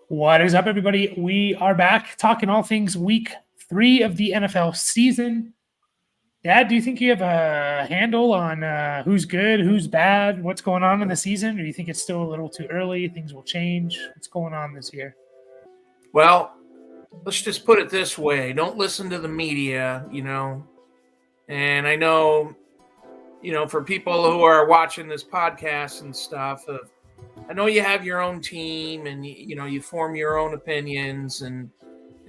What is up, everybody? We are back talking all things week 3 of the NFL season. Dad, do you think you have a handle on who's good, who's bad, what's going on in the season? Or do you think it's still a little too early? Things will change? What's going on this year? Well, let's just put it this way. Don't listen to the media, And I know, for people who are watching this podcast and stuff, I know you have your own team and, you form your own opinions and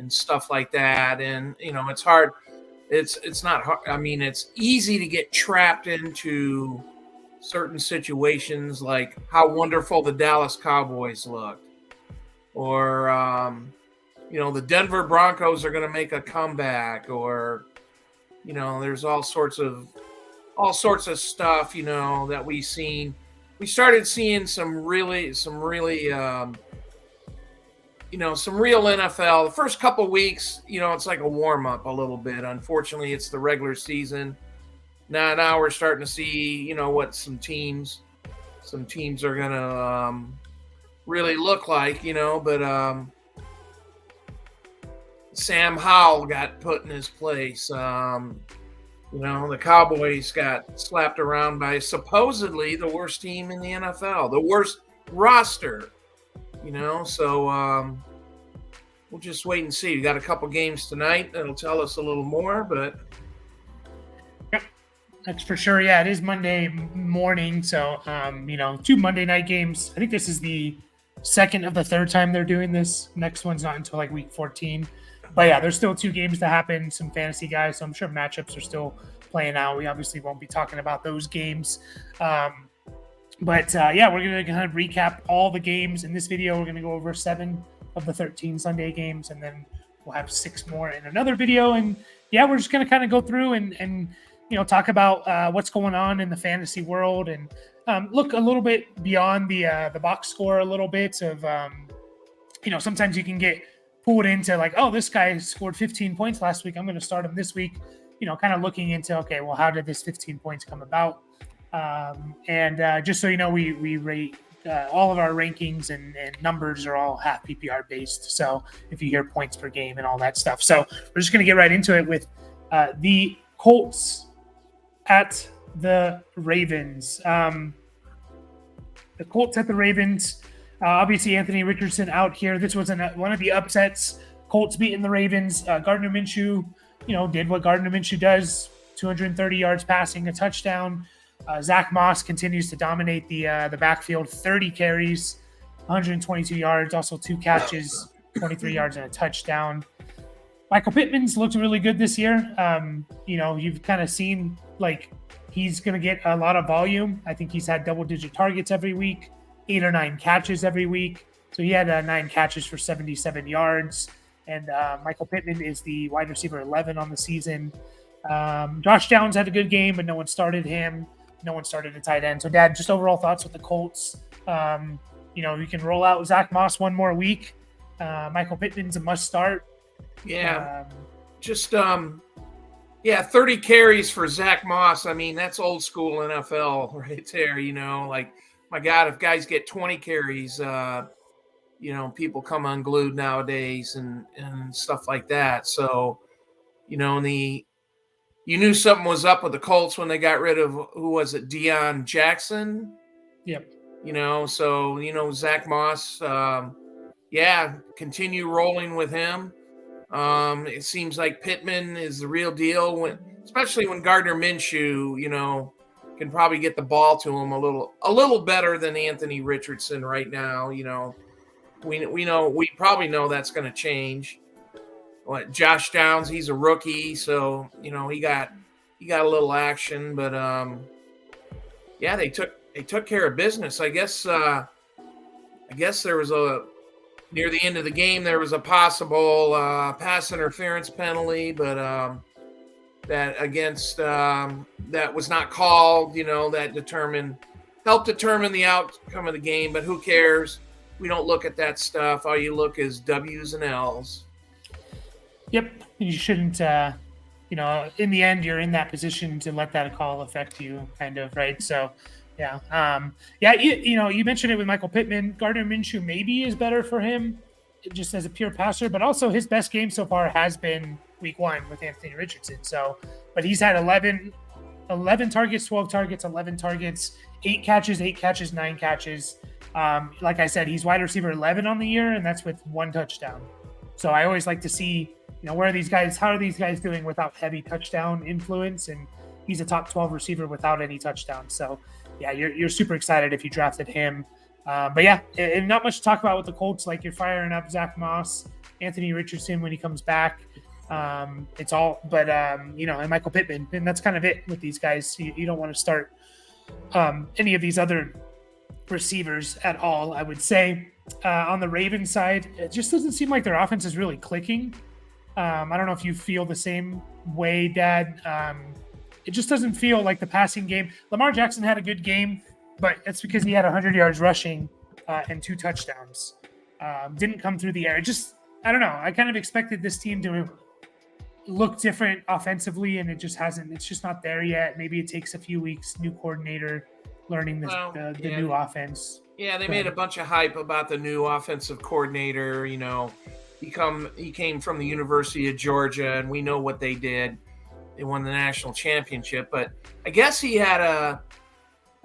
stuff like that. And, it's hard. It's not hard. I mean, it's easy to get trapped into certain situations like how wonderful the Dallas Cowboys looked or, the Denver Broncos are going to make a comeback, or there's all sorts of stuff that we've seen. We started seeing some real NFL. The first couple weeks, it's like a warm up a little bit. Unfortunately, it's the regular season. Now we're starting to see what some teams are gonna really look like. But Sam Howell got put in his place. The Cowboys got slapped around by supposedly the worst team in the NFL, the worst roster. So we'll just wait and see. We got a couple games tonight that'll tell us a little more, but Yep, that's for sure. Yeah, it is Monday morning, so 2 Monday night games. I think this is the second of the third time they're doing this. Next one's not until like week 14. But yeah, there's still 2 games to happen, some fantasy guys, so I'm sure matchups are still playing out. We obviously won't be talking about those games. But we're going to kind of recap all the games in this video. We're going to go over 7 of the 13 Sunday games, and then we'll have 6 more in another video. And we're just going to kind of go through and talk about what's going on in the fantasy world and look a little bit beyond the box score a little bit of, sometimes you can get pulled into like, oh, this guy scored 15 points last week, I'm going to start him this week, kind of looking into, okay, well, how did this 15 points come about? And just so you know, we rate all of our rankings and numbers are all half PPR based. So if you hear points per game and all that stuff. So we're just going to get right into it with the Colts at the Ravens. The Colts at the Ravens. Obviously, Anthony Richardson out here. This was one of the upsets. Colts beating the Ravens. Gardner Minshew, did what Gardner Minshew does: 230 yards passing, a touchdown. Zach Moss continues to dominate the backfield. 30 carries, 122 yards, also 2 catches, 23 yards and a touchdown. Michael Pittman's looked really good this year. You've kind of seen like he's going to get a lot of volume. I think he's had double-digit targets every week. 8 or 9 catches every week. So he had 9 catches for 77 yards. And Michael Pittman is the wide receiver 11 on the season. Josh Downs had a good game, but no one started him. No one started a tight end. So, Dad, just overall thoughts with the Colts. You can roll out Zach Moss one more week. Michael Pittman's a must start. Yeah. 30 carries for Zach Moss. I mean, that's old school NFL right there, like, my God, if guys get 20 carries, people come unglued nowadays and stuff like that. So, you knew something was up with the Colts when they got rid of, who was it, Deion Jackson? Yep. So, Zach Moss, continue rolling with him. It seems like Pittman is the real deal, especially when Gardner Minshew, can probably get the ball to him a little better than Anthony Richardson right now. We probably know that's going to change. Josh Downs, he's a rookie, so he got a little action, but they took care of business. I guess there was near the end of the game there was a possible pass interference penalty, but that was not called. That helped determine the outcome of the game. But who cares? We don't look at that stuff. All you look is W's and L's. Yep, you shouldn't. In the end, you're in that position to let that call affect you, kind of, right? So, you mentioned it with Michael Pittman. Gardner Minshew maybe is better for him. just as a pure passer, but also his best game so far has been week 1 with Anthony Richardson. So, but he's had 11 targets, 12 targets, 11 targets, 8 catches, 9 catches. Like I said, he's wide receiver 11 on the year, and that's with 1 touchdown. So I always like to see, where are these guys? How are these guys doing without heavy touchdown influence? And he's a top 12 receiver without any touchdowns. So yeah, you're super excited if you drafted him. But yeah, and not much to talk about with the Colts. Like, you're firing up Zach Moss, Anthony Richardson when he comes back. It's all, but and Michael Pittman, and that's kind of it with these guys. You don't want to start any of these other receivers at all, I would say. On the Ravens side, it just doesn't seem like their offense is really clicking. I don't know if you feel the same way, Dad. It just doesn't feel like the passing game. Lamar Jackson had a good game, but that's because he had 100 yards rushing and 2 touchdowns. Didn't come through the air. I don't know. I kind of expected this team to look different offensively, and it just hasn't. It's just not there yet. Maybe it takes a few weeks. New coordinator, learning the new offense. Yeah, they made a bunch of hype about the new offensive coordinator. He came from the University of Georgia, and we know what they did. They won the national championship, but I guess he had a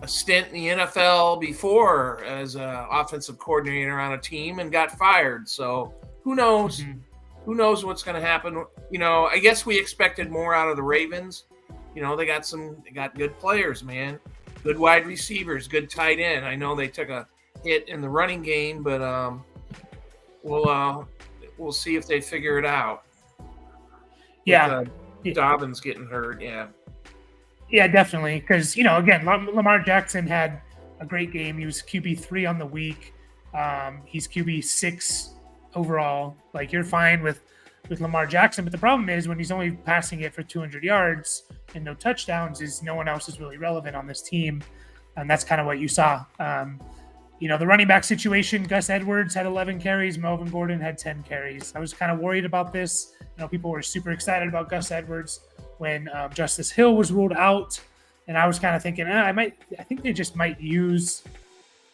stint in the NFL before as an offensive coordinator on a team and got fired. So who knows? Mm-hmm. Who knows what's going to happen? I guess we expected more out of the Ravens. They got good players, man. Good wide receivers, good tight end. I know they took a hit in the running game, but we'll see if they figure it out. Yeah. With, Dobbins getting hurt, yeah. Yeah, definitely. Because, again, Lamar Jackson had a great game. He was QB3 on the week. He's QB6 overall. Like, you're fine with Lamar Jackson. But the problem is when he's only passing it for 200 yards and no touchdowns, is no one else is really relevant on this team. And that's kind of what you saw. The running back situation, Gus Edwards had 11 carries. Melvin Gordon had 10 carries. I was kind of worried about this. People were super excited about Gus Edwards when Justice Hill was ruled out. And I was kind of thinking, I think they just might use,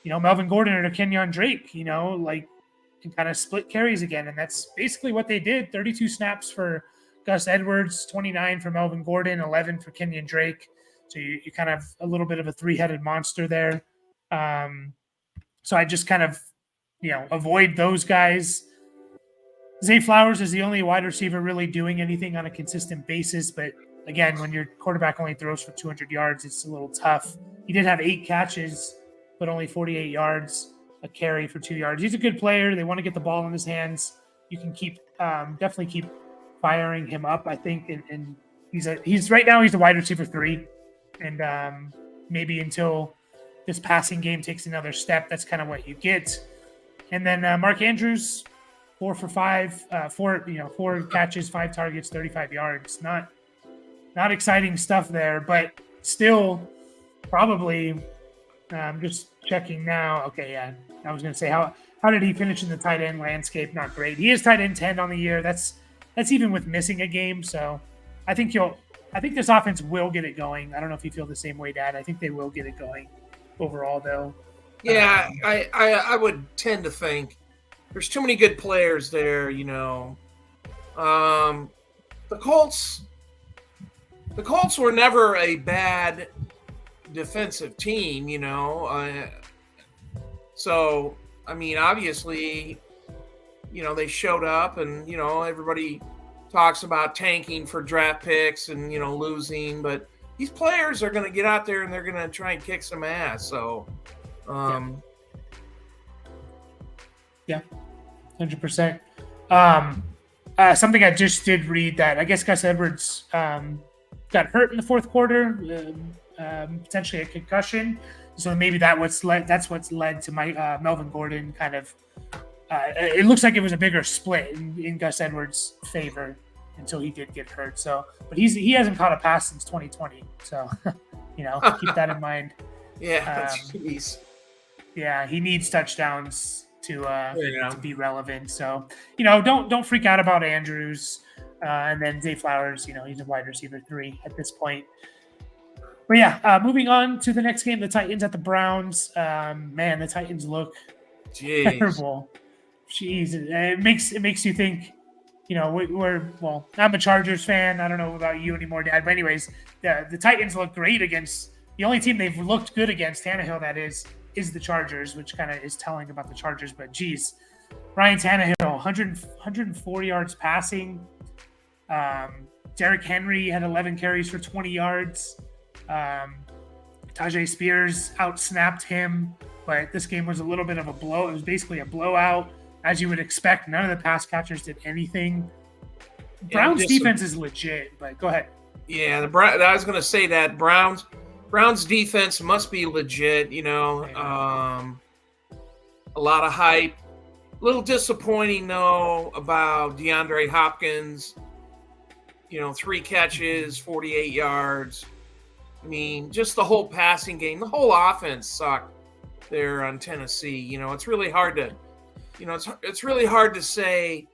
Melvin Gordon or Kenyon Drake, and kind of split carries again. And that's basically what they did. 32 snaps for Gus Edwards, 29 for Melvin Gordon, 11 for Kenyon Drake. So you kind of a little bit of a 3-headed monster there. So I just kind of, avoid those guys. Zay Flowers is the only wide receiver really doing anything on a consistent basis. But again, when your quarterback only throws for 200 yards, it's a little tough. He did have 8 catches, but only 48 yards, a carry for 2 yards. He's a good player. They want to get the ball in his hands. You can definitely keep firing him up, I think. And he's right now, he's the wide receiver 3. And maybe until this passing game takes another step, that's kind of what you get. And then Mark Andrews, 4 for 5, 4 catches, 5 targets, 35 yards. Not exciting stuff there, but still probably just checking now. Okay, yeah. I was going to say, how did he finish in the tight end landscape? Not great. He is tight end 10 on the year. That's even with missing a game. So I think this offense will get it going. I don't know if you feel the same way, Dad. I think they will get it going overall, though. Yeah, I would tend to think there's too many good players there. The Colts were never a bad defensive team, so I mean, obviously, they showed up, and everybody talks about tanking for draft picks and losing, but these players are going to get out there and they're going to try and kick some ass. So, yeah, 100%. Something I just did read that I guess Gus Edwards got hurt in the fourth quarter, potentially a concussion. So maybe that's what's led to my Melvin Gordon kind of. It looks like it was a bigger split in Gus Edwards' favor until he did get hurt. So, but he hasn't caught a pass since 2020. So, keep that in mind. Yeah, jeez. Yeah, he needs touchdowns to be relevant. So, don't freak out about Andrews. And then Zay Flowers, he's a wide receiver 3 at this point. But yeah, moving on to the next game, the Titans at the Browns. Man, the Titans look terrible. Jeez, it makes you think. I'm a Chargers fan. I don't know about you anymore, Dad. But anyways, the Titans look great against the only team they've looked good against, Tannehill, that is the Chargers, which kind of is telling about the Chargers. But geez, Ryan Tannehill, 104 yards passing. Derrick Henry had 11 carries for 20 yards. Tajay Spears outsnapped him, but this game was a little bit of a blow. It was basically a blowout. As you would expect, none of the pass catchers did anything. Browns defense is legit, but go ahead. Yeah, I was going to say that Browns defense must be legit. A lot of hype. A little disappointing though about DeAndre Hopkins. 3 catches, 48 yards. I mean, just the whole passing game, the whole offense sucked there on Tennessee. It's really hard to. It's really hard to say,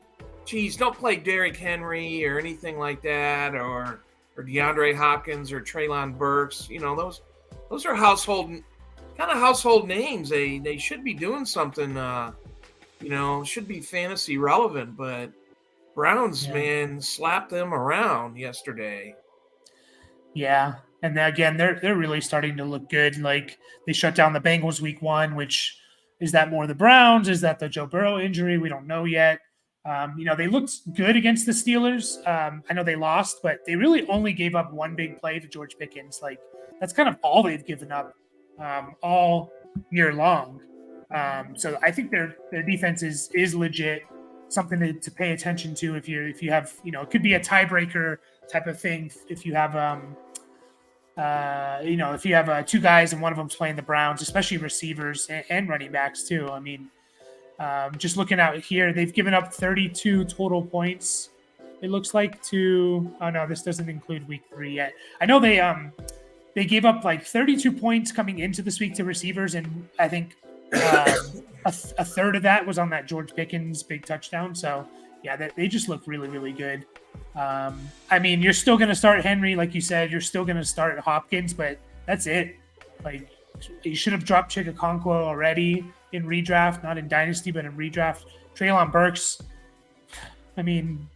geez, don't play Derrick Henry or anything like that, or DeAndre Hopkins or Treylon Burks. Those are household names. They should be doing something. Should be fantasy relevant. But Browns, man, slapped them around yesterday. Yeah, and again, they're really starting to look good. Like they shut down the Bengals week 1, which. Is that more the Browns? Is that the Joe Burrow injury? We don't know yet. They looked good against the Steelers. I know they lost, but they really only gave up one big play to George Pickens. Like that's kind of all they've given up all year long. So I think their defense is legit, something to pay attention to if you have it could be a tiebreaker type of thing if you have if you have 2 guys and one of them's playing the Browns, especially receivers and running backs too. I mean, just looking out here, they've given up 32 total points. It looks like this doesn't include week 3 yet. I know they gave up like 32 points coming into this week to receivers, and I think a third of that was on that George Pickens big touchdown. So yeah, they just look really, really good. I mean, you're still going to start Henry, like you said. You're still going to start Hopkins, but that's it. Like, you should have dropped Chigakonkwo already in redraft, not in Dynasty, but in redraft. Treylon Burks, I mean,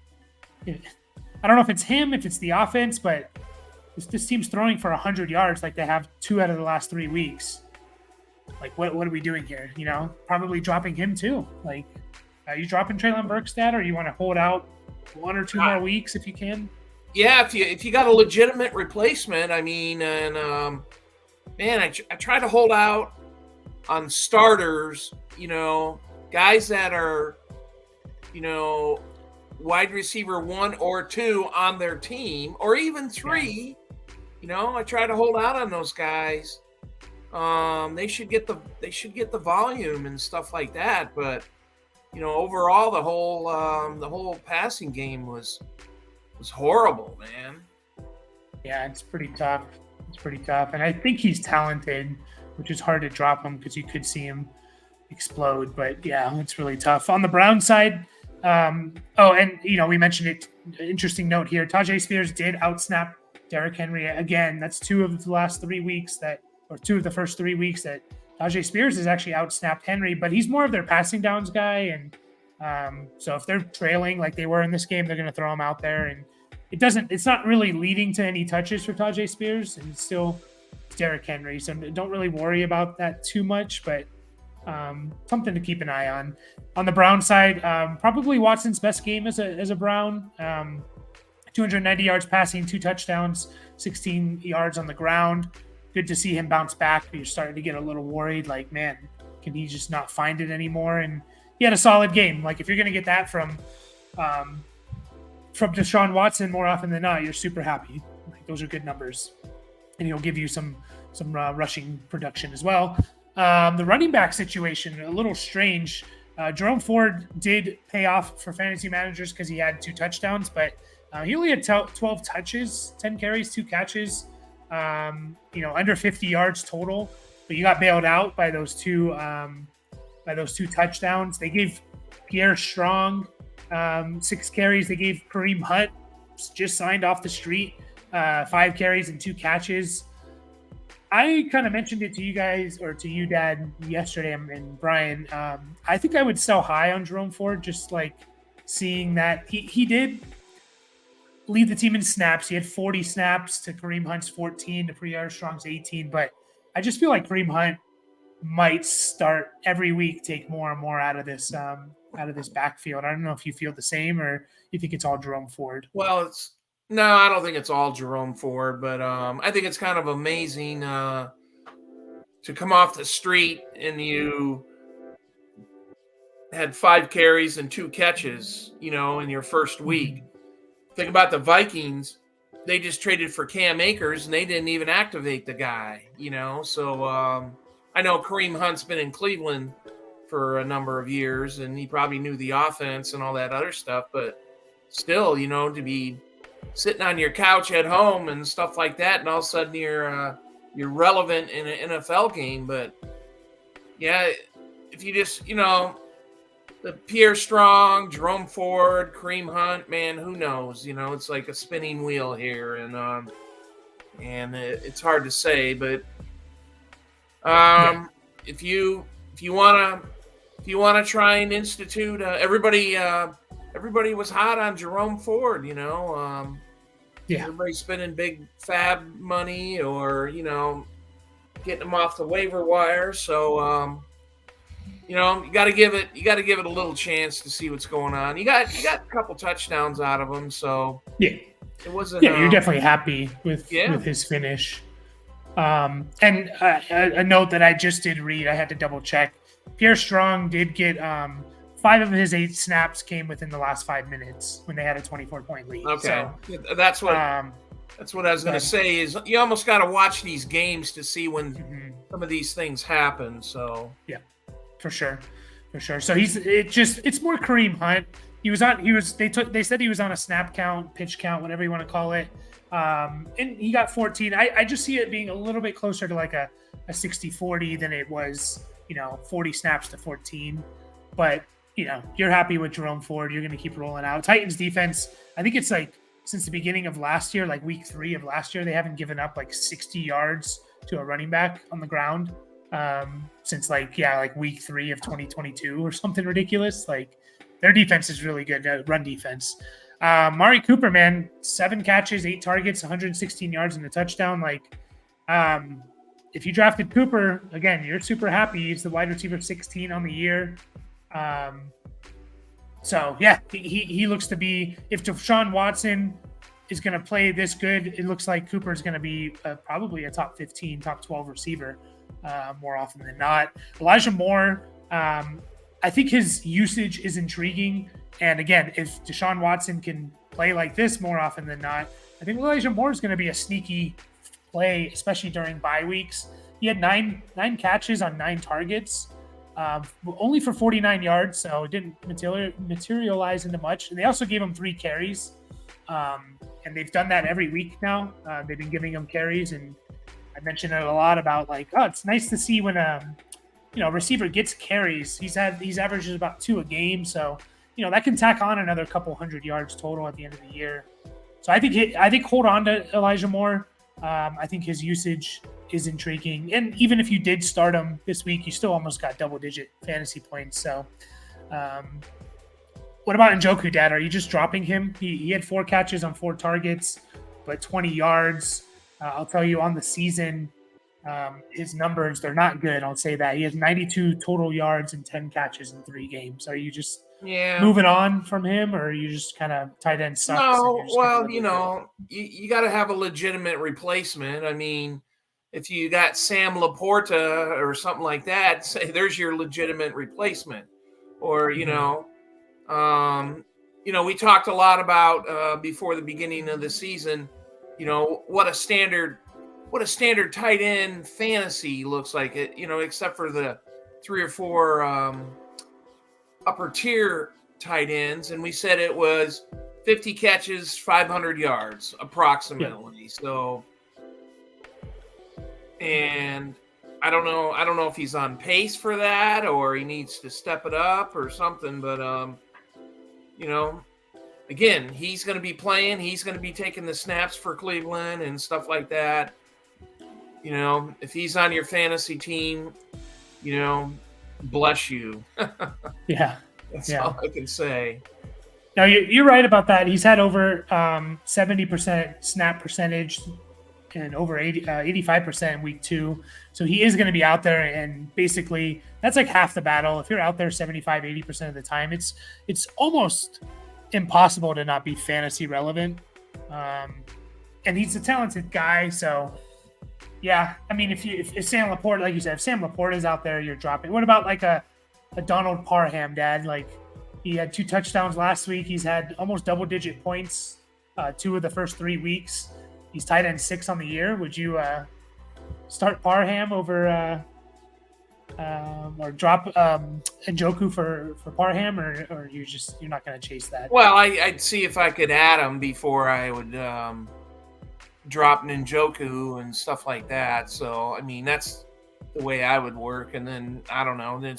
I don't know if it's him, if it's the offense, but this team's throwing for 100 yards like they have 2 out of the last 3 weeks. Like, what are we doing here? Probably dropping him too. Like, are you dropping Treylon Burks, Dad, or you want to hold out 1 or 2 more weeks if you can? Yeah, if you got a legitimate replacement, I mean, and man, I try to hold out on starters, guys that are, wide receiver 1 or 2 on their team, or even 3. I try to hold out on those guys. They should get the volume and stuff like that, but. Overall, the whole passing game was horrible, man. Yeah, it's pretty tough. And I think he's talented, which is hard to drop him because you could see him explode. But yeah, it's really tough. On the Brown side, we mentioned it. Interesting note here: Tajay Spears did outsnap Derrick Henry again. That's 2 of the last 3 weeks 2 of the first 3 weeks that. Tajay Spears has actually outsnapped Henry, but he's more of their passing downs guy. And so if they're trailing like they were in this game, they're going to throw him out there. And it's not really leading to any touches for Tajay Spears. And it's still Derrick Henry. So don't really worry about that too much, but something to keep an eye on. On the Brown side, probably Watson's best game as a Brown. 290 yards passing, 2 touchdowns, 16 yards on the ground. Good to see him bounce back, but you're starting to get a little worried. Like, man, can he just not find it anymore? And he had a solid game. Like, if you're going to get that from Deshaun Watson more often than not, you're super happy. Like, those are good numbers, and he'll give you some rushing production as well. The running back situation, a little strange. Jerome Ford did pay off for fantasy managers because he had 2 touchdowns, but he only had 12 touches, 10 carries, 2 catches. Under 50 yards total, but you got bailed out by those two touchdowns. They gave Pierre Strong 6 carries. They gave Kareem Hunt, just signed off the street, 5 carries and 2 catches. I kind of mentioned it to you guys or to you, Dad, yesterday, and Brian. I think I would sell high on Jerome Ford, just like seeing that he did lead the team in snaps. He had 40 snaps to Kareem Hunt's 14 to Priya Armstrong's 18. But I just feel like Kareem Hunt might start every week, take more and more out of this backfield. I don't know if you feel the same or you think it's all Jerome Ford. Well, no, I don't think it's all Jerome Ford, but I think it's kind of amazing to come off the street and you had 5 carries and 2 catches, in your first week. Think about the Vikings. They just traded for Cam Akers and they didn't even activate the guy, So I know Kareem Hunt's been in Cleveland for a number of years and he probably knew the offense and all that other stuff, but still, to be sitting on your couch at home and stuff like that, and all of a sudden you're relevant in an NFL game. But yeah, if you just, the Pierre Strong, Jerome Ford, Kareem Hunt, man, who knows? It's like a spinning wheel here, and it's hard to say. But if you want to try and institute, everybody was hot on Jerome Ford, Everybody spending big fab money or, getting them off the waiver wire. So, you got to give it a little chance to see what's going on. You got a couple touchdowns out of him. So yeah, it wasn't. Yeah, you're definitely happy with his finish. And a note that I just did read, I had to double check. Pierre Strong did get 5 of his 8 snaps came within the last 5 minutes when they had a 24-point lead. Okay, so, that's what I was going to say. Is you almost got to watch these games to see when some of these things happen. So yeah, for sure. So it's more Kareem Hunt. They said he was on a snap count, pitch count, whatever you want to call it. And he got 14. I just see it being a little bit closer to like a 60-40 than it was, 40 snaps to 14. But, you're happy with Jerome Ford. You're going to keep rolling out. Titans defense, I think it's like since the beginning of last year, like week 3 of last year, they haven't given up like 60 yards to a running back on the ground since like week 3 of 2022 or something ridiculous. Like their defense is really good, run defense. Mari Cooper, man, 7 catches, 8 targets, 116 yards and a touchdown. Like, if you drafted Cooper, again, you're super happy. He's the wide receiver 16 on the year. So yeah, he looks to be, if Deshaun Watson is going to play this good, it looks like Cooper is going to be probably a top 15, top 12 receiver more often than not. Elijah Moore, I think his usage is intriguing. And again, if Deshaun Watson can play like this more often than not, I think Elijah Moore is going to be a sneaky play, especially during bye weeks. He had nine catches on 9 targets, only for 49 yards, so it didn't materialize into much. And they also gave him 3 carries, and they've done that every week now. They've been giving him carries, and I mentioned it a lot about it's nice to see when a receiver gets carries. He's averages about 2 a game, so that can tack on another couple hundred yards total at the end of the year. So I think hold on to Elijah Moore. I think his usage is intriguing. And even if you did start him this week, you still almost got double-digit fantasy points. So what about Njoku, Dad? Are you just dropping him? He had 4 catches on 4 targets, but 20 yards. I'll tell you, on the season, his numbers, they're not good. I'll say that. He has 92 total yards and 10 catches in 3 games. Are you just moving on from him, or are you just kind of tight end sucks? No, well, you got to have a legitimate replacement. I mean, if you got Sam Laporta or something like that, say there's your legitimate replacement. Or, we talked a lot about before the beginning of the season, what a standard tight end fantasy looks like, it, except for the 3 or 4 upper tier tight ends. And we said it was 50 catches, 500 yards approximately. Yeah. So, and I don't know if he's on pace for that or he needs to step it up or something, but again, he's going to be playing, he's going to be taking the snaps for Cleveland and stuff like that. if he's on your fantasy team, bless you. Yeah. That's all I can say. No, you're right about that. He's had over 70% snap percentage and over 85% in week 2. So he is going to be out there, and basically that's like half the battle. If you're out there 75, 80% of the time, it's almost impossible to not be fantasy relevant. And he's a talented guy. So yeah, I mean, if Sam Laporta, like you said, if Sam Laporta is out there, you're dropping. What about like a Donald Parham, Dad? Like, he had 2 touchdowns last week. He's had almost double-digit points 2 of the first 3 weeks. He's tight end 6 on the year. Would you start Parham over or drop Njoku for Parham, or you're not going to chase that? Well, I'd see if I could add him before I would drop Njoku and stuff like that. So, I mean, that's the way I would work. And then, I don't know, then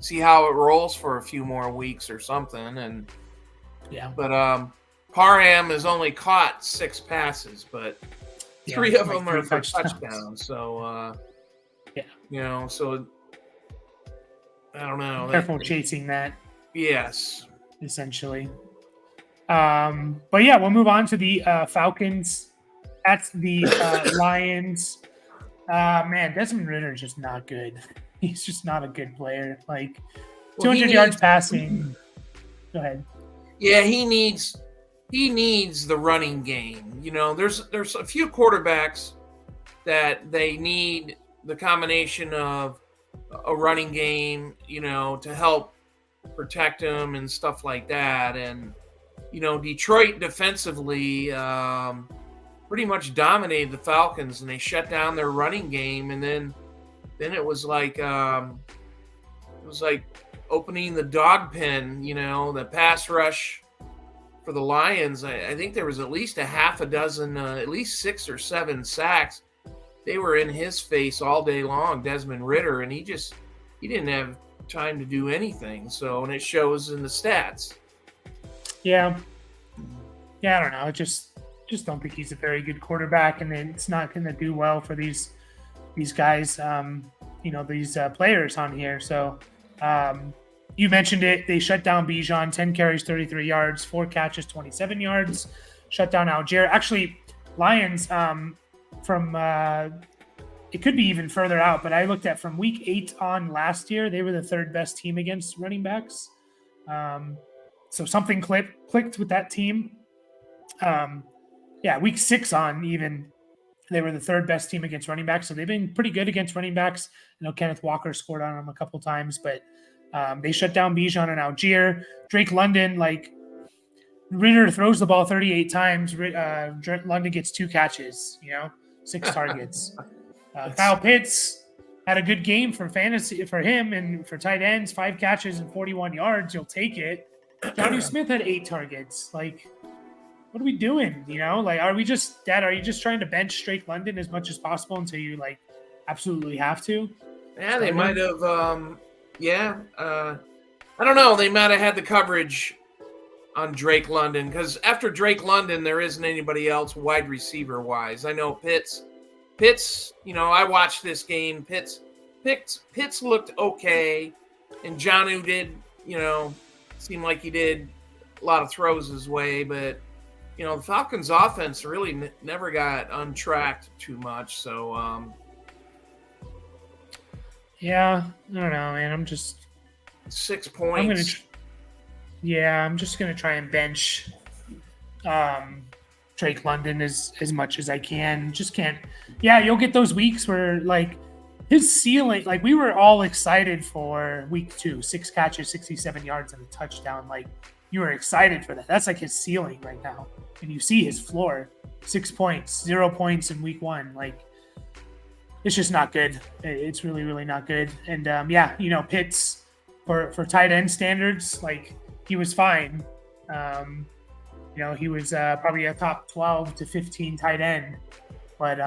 see how it rolls for a few more weeks or something. And but Parham has only caught 6 passes, but 3 of them are for touchdowns. So so I don't know. Careful chasing that. Yes, essentially. But yeah, we'll move on to the Falcons. That's the Lions. Man, Desmond Ridder is just not good. He's just not a good player. Like 200 yards passing. Go ahead. Yeah, he needs the running game. There's a few quarterbacks that they need the combination of a running game, to help protect them and stuff like that. And Detroit defensively pretty much dominated the Falcons, and they shut down their running game, and then it was like opening the dog pen, the pass rush for the Lions. I think there was at least a half a dozen, at least 6 or 7 sacks. They were in his face all day long, Desmond Ridder, and he didn't have time to do anything. So, and it shows in the stats. Yeah, I don't know. Just don't think he's a very good quarterback, and it's not going to do well for these guys, these players on here. So you mentioned it. They shut down Bijan, 10 carries, 33 yards, 4 catches, 27 yards. Shut down Algier. Actually, Lions from it could be even further out, but I looked at from week 8 on last year, they were the 3rd best team against running backs. So something clicked with that team. Week 6 on even, they were the 3rd best team against running backs. So they've been pretty good against running backs. I know Kenneth Walker scored on them a couple times, but they shut down Bijan and Algier. Drake London, like, Ridder throws the ball 38 times. London gets 2 catches, 6 targets. Kyle Pitts had a good game for fantasy for him and for tight ends, 5 catches and 41 yards. You'll take it. Johnny Smith had 8 targets. Like, what are we doing? Are you just trying to bench Drake London as much as possible until you absolutely have to? Yeah, they might have. I don't know. They might have had the coverage on Drake London, because after Drake London, there isn't anybody else wide receiver wise. I know Pitts. I watched this game. Pitts looked okay, and Jonnu did. Seemed like he did a lot of throws his way, but. The Falcons' offense really never got untracked too much. So, I don't know, man. I'm just 6 points. I'm just gonna try and bench Drake London as much as I can. Just can't. Yeah, you'll get those weeks where his ceiling. We were all excited for week 2, 6 catches, 67 yards, and a touchdown. You were excited for that. That's his ceiling right now. And you see his floor, 6 points, 0 points in week 1. It's just not good. It's really, really not good. And Pitts for tight end standards, he was fine. He was probably a top 12 to 15 tight end. But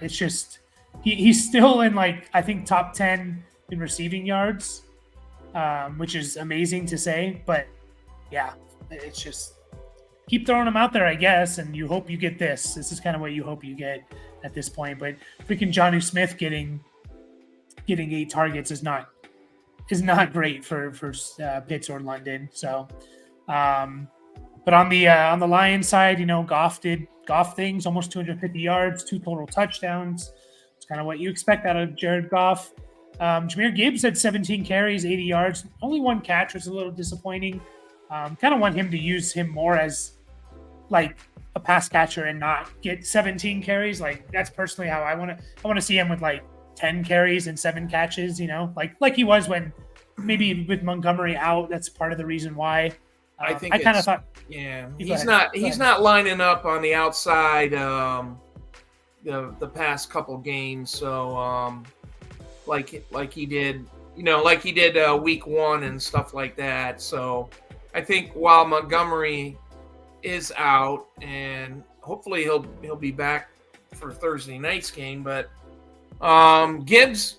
it's just he's still in I think top 10 in receiving yards. Which is amazing to say, but it's just keep throwing them out there, I guess, and you hope you get this. This is kind of what you hope you get. at this point. But freaking Jonnu Smith getting 8 targets is not great for Pitts or London. So, but on the Lions side, Goff did Goff things, almost 250 yards, 2 total touchdowns. It's kind of what you expect out of Jared Goff. Jahmyr Gibbs had 17 carries, 80 yards, only 1 catch, was a little disappointing. Kind of want him to use him more as like a pass catcher and not get 17 carries. Like that's personally how I want to see him with like 10 carries and 7 catches, like he was when maybe with Montgomery out. That's part of the reason why. I think I kind of thought, he's not lining up on the outside the past couple games. So like he did, week 1 and stuff like that. So I think while Montgomery is out, and hopefully he'll be back for Thursday night's game, but Gibbs,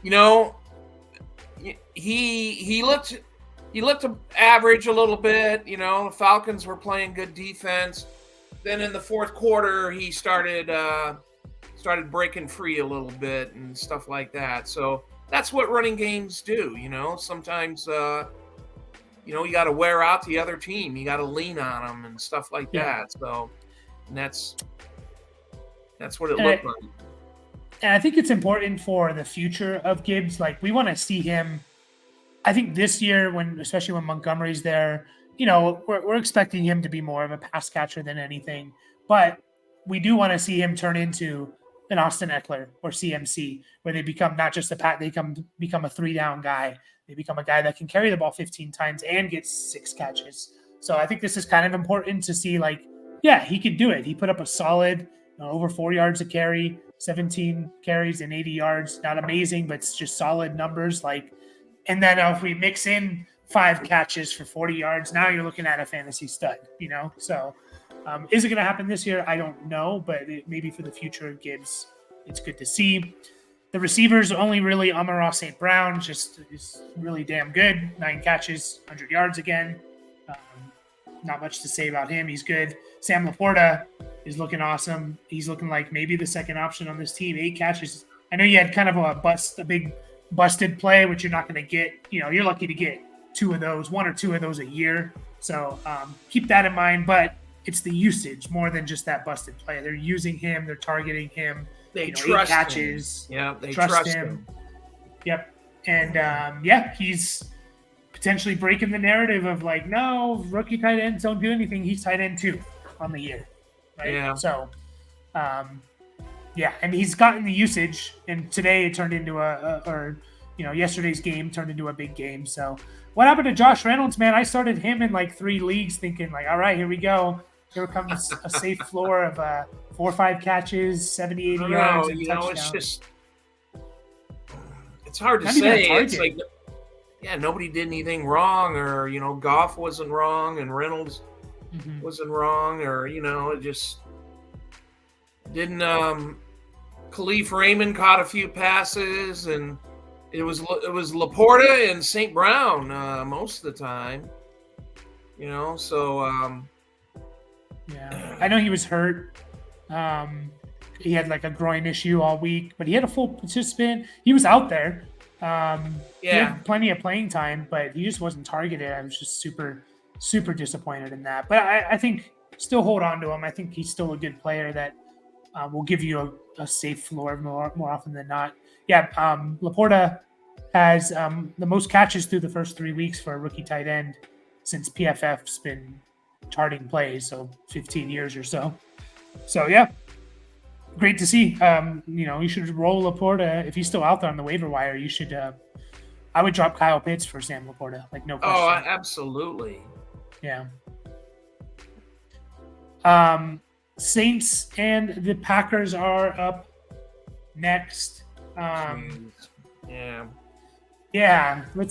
he looked average a little bit. The Falcons were playing good defense. Then in the fourth quarter, he started breaking free a little bit and stuff like that. So that's what running games do. Sometimes you got to wear out the other team. You got to lean on them and stuff like that. So that's what it looked like. And I think it's important for the future of Gibbs. Like we want to see him. I think this year, especially when Montgomery's there, we're expecting him to be more of a pass catcher than anything. But we do want to see him turn into an Austin Eckler or CMC, where they become not just they become a 3-down guy. They become a guy that can carry the ball 15 times and get 6 catches. So I think this is kind of important to see. Like, yeah, he could do it. He put up a solid over 4 yards a carry, 17 carries and 80 yards. Not amazing, but it's just solid numbers. Like, and then if we mix in 5 catches for 40 yards, now you're looking at a fantasy stud. So. Is it going to happen this year? I don't know, but maybe for the future of Gibbs, it's good to see. The receivers only really Amon-Ra St. Brown just is really damn good. 9 catches, 100 yards again. Not much to say about him. He's good. Sam Laporta is looking awesome. He's looking like maybe the second option on this team. 8 catches. I know you had kind of a big busted play, which you're not going to get. You're lucky to get 2 of those, 1 or 2 of those a year. So keep that in mind. But it's the usage more than just that busted play. They're using him. They're targeting him. They trust 8 catches. Him. Yeah, they trust him. Yep. And he's potentially breaking the narrative of like, no, rookie tight ends don't do anything. He's tight end 2 on the year. Right. Yeah. So, and he's gotten the usage. And today it turned into yesterday's game turned into a big game. So, what happened to Josh Reynolds, man? I started him in like 3 leagues thinking like, all right, here we go. Here comes a safe floor of 4 or 5 catches, 70, 80 yards. And it's hard to say. It's like, nobody did anything wrong, or, Goff wasn't wrong and Reynolds wasn't wrong, or, it just didn't. Khalif Raymond caught a few passes, and it was Laporta and St. Brown most of the time, so. I know he was hurt. He had like a groin issue all week, but he had a full participant. He was out there. He had plenty of playing time, but he just wasn't targeted. I was just super, super disappointed in that. But I think still hold on to him. I think he's still a good player that will give you a safe floor more often than not. Laporta has the most catches through the first 3 weeks for a rookie tight end since PFF's been charting plays, so 15 years or so. So great to see. You should roll Laporta if he's still out there on the waiver wire. You should. I would drop Kyle Pitts for Sam Laporta, like no question. Oh, absolutely. Yeah. Saints and the Packers are up next. Let's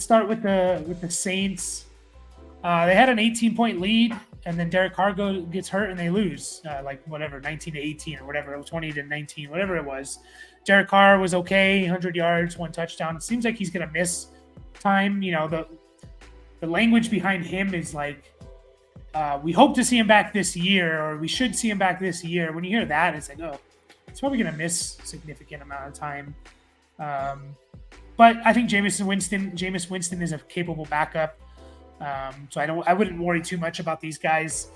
start with the Saints. They had an 18-point lead, and then Derek Carr gets hurt and they lose, 19-18 or whatever, 20-19, whatever it was. Derek Carr was okay, 100 yards, 1 touchdown. It seems like he's going to miss time. The language behind him is like, we hope to see him back this year, or we should see him back this year. When you hear that, it's like, oh, he's probably going to miss a significant amount of time. But I think Jameis Winston is a capable backup. So I wouldn't worry too much about these guys.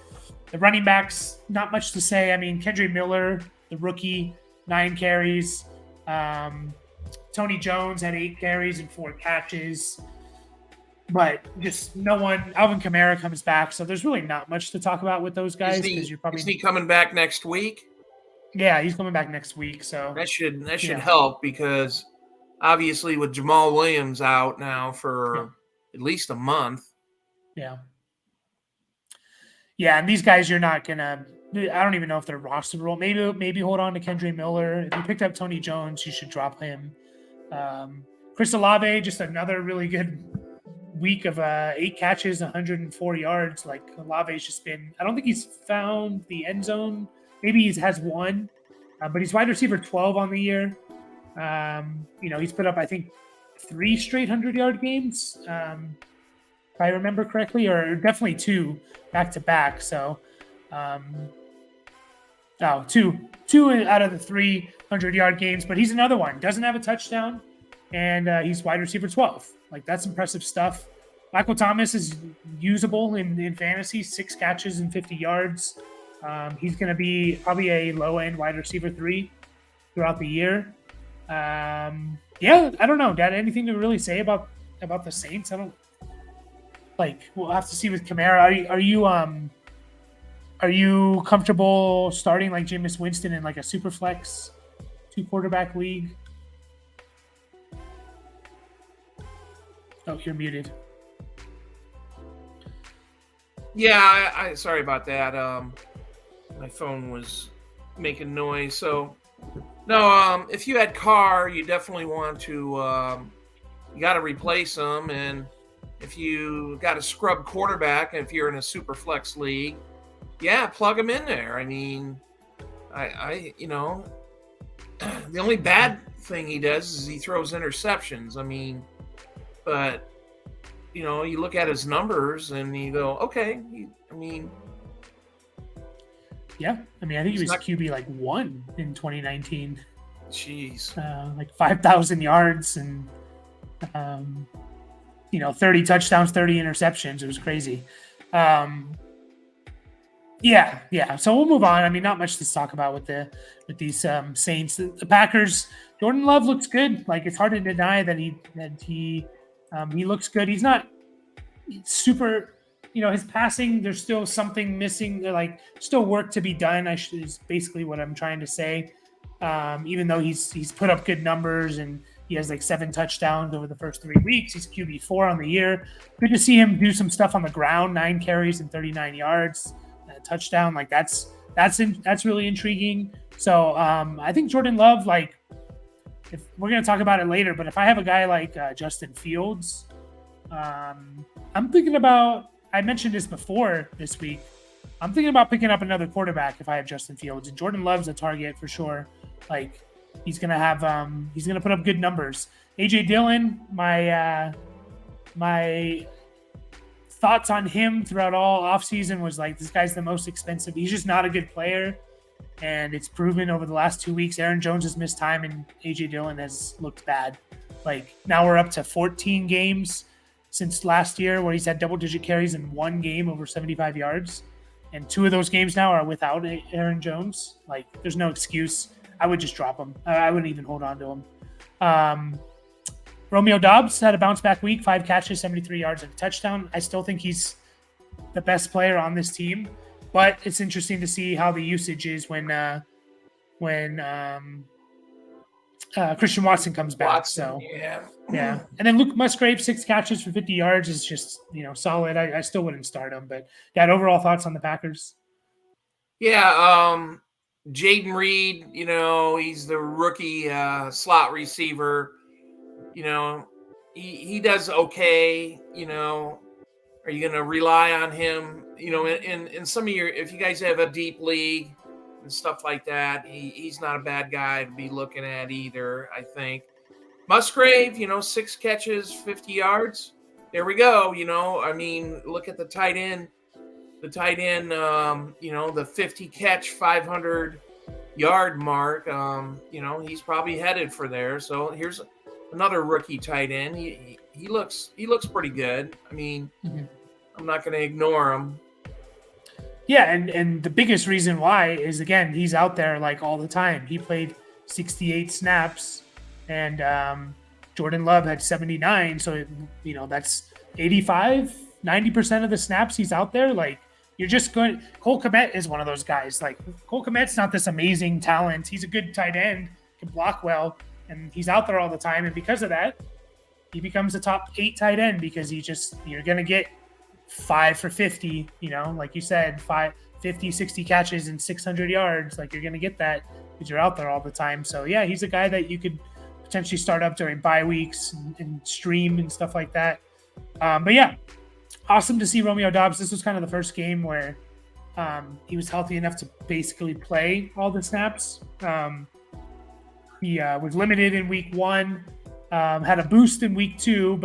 The running backs, not much to say. I mean, Kendra Miller, the rookie, 9 carries. Tony Jones had 8 carries and 4 catches. But just no one. Alvin Kamara comes back, so there's really not much to talk about with those guys. Is he coming back next week? Yeah, he's coming back next week. So that should help, because obviously with Jamal Williams out now for at least a month. Yeah. Yeah, and these guys you're not gonna. I don't even know if they're rosterable. Maybe hold on to Kendra Miller. If you picked up Tony Jones, you should drop him. Chris Olave, just another really good week of 8 catches, 104 yards. Like, Olave's just been. I don't think he's found the end zone. Maybe he has one, but he's wide receiver 12 on the year. He's put up, I think, 3 straight 100-yard games, if I remember correctly, or definitely 2 back-to-back. So, 2 out of the 3 100-yard games, but he's another one. Doesn't have a touchdown, and he's wide receiver 12. Like, that's impressive stuff. Michael Thomas is usable in fantasy, 6 catches and 50 yards. He's going to be probably a low-end wide receiver 3 throughout the year. I don't know, Dad. Anything to really say about the Saints? I don't we'll have to see with Kamara. Are you comfortable starting like Jameis Winston in like a super flex 2-quarterback league? Oh, you're muted. Yeah, I sorry about that. My phone was making noise. So, no, if you had Carr, you definitely want to, you got to replace him. And if you got a scrub quarterback, and if you're in a super flex league, plug him in there. I mean, the only bad thing he does is he throws interceptions. I mean, but, you look at his numbers and you go, okay, Yeah, I think he was QB like 1 in 2019. Jeez. Like 5,000 yards and 30 touchdowns, 30 interceptions. It was crazy. So we'll move on. I mean, not much to talk about with these Saints. The Packers. Jordan Love looks good. Like, it's hard to deny that he looks good. He's not super. His passing, there's still something missing. Like, still work to be done. Is basically what I'm trying to say. Even though he's put up good numbers and he has like 7 touchdowns over the first 3 weeks, he's QB4 on the year. Good to see him do some stuff on the ground. 9 carries and 39 yards, a touchdown. Like, that's really intriguing. So I think Jordan Love, like, if we're gonna talk about it later, but if I have a guy like Justin Fields, I'm thinking about. I mentioned this before this week. I'm thinking about picking up another quarterback if I have Justin Fields, and Jordan Love's a target for sure. Like, he's gonna put up good numbers. AJ Dillon, my thoughts on him throughout all offseason was like, this guy's the most expensive. He's just not a good player, and it's proven over the last 2 weeks. Aaron Jones has missed time, and AJ Dillon has looked bad. Like, now we're up to 14 games since last year where he's had double-digit carries in 1 game over 75 yards. And 2 of those games now are without Aaron Jones. Like, there's no excuse. I would just drop him. I wouldn't even hold on to him. Romeo Doubs had a bounce-back week, 5 catches, 73 yards, and a touchdown. I still think he's the best player on this team. But it's interesting to see how the usage is when Christian Watson comes back. Yeah. And then Luke Musgrave, 6 catches for 50 yards is just, solid. I still wouldn't start him, but Dad, overall thoughts on the Packers? Yeah. Jaden Reed, he's the rookie slot receiver. He does okay. Are you going to rely on him? In some of your, if you guys have a deep league and stuff like that, he's not a bad guy to be looking at either, I think. Musgrave, 6 catches, 50 yards. There we go. Look at the tight end. The 50 catch, 500 yard mark. He's probably headed for there. So here's another rookie tight end. He looks pretty good. I mean, Mhm. I'm not going to ignore him. Yeah, and the biggest reason why is, again, he's out there like all the time. He played 68 snaps, and Jordan Love had 79. So that's 85, 90% of the snaps he's out there. Like, you're just going. Cole Kmet is one of those guys. Like, Cole Kmet's not this amazing talent. He's a good tight end, can block well, and he's out there all the time. And because of that, he becomes a top 8 tight end because you're gonna get 5 for 50, like you said, 50, 60 catches and 600 yards. Like, you're going to get that because you're out there all the time. So yeah, he's a guy that you could potentially start up during bye weeks and stream and stuff like that. But yeah, awesome to see Romeo Doubs. This was kind of the first game where he was healthy enough to basically play all the snaps. He was limited in week 1, had a boost in week 2,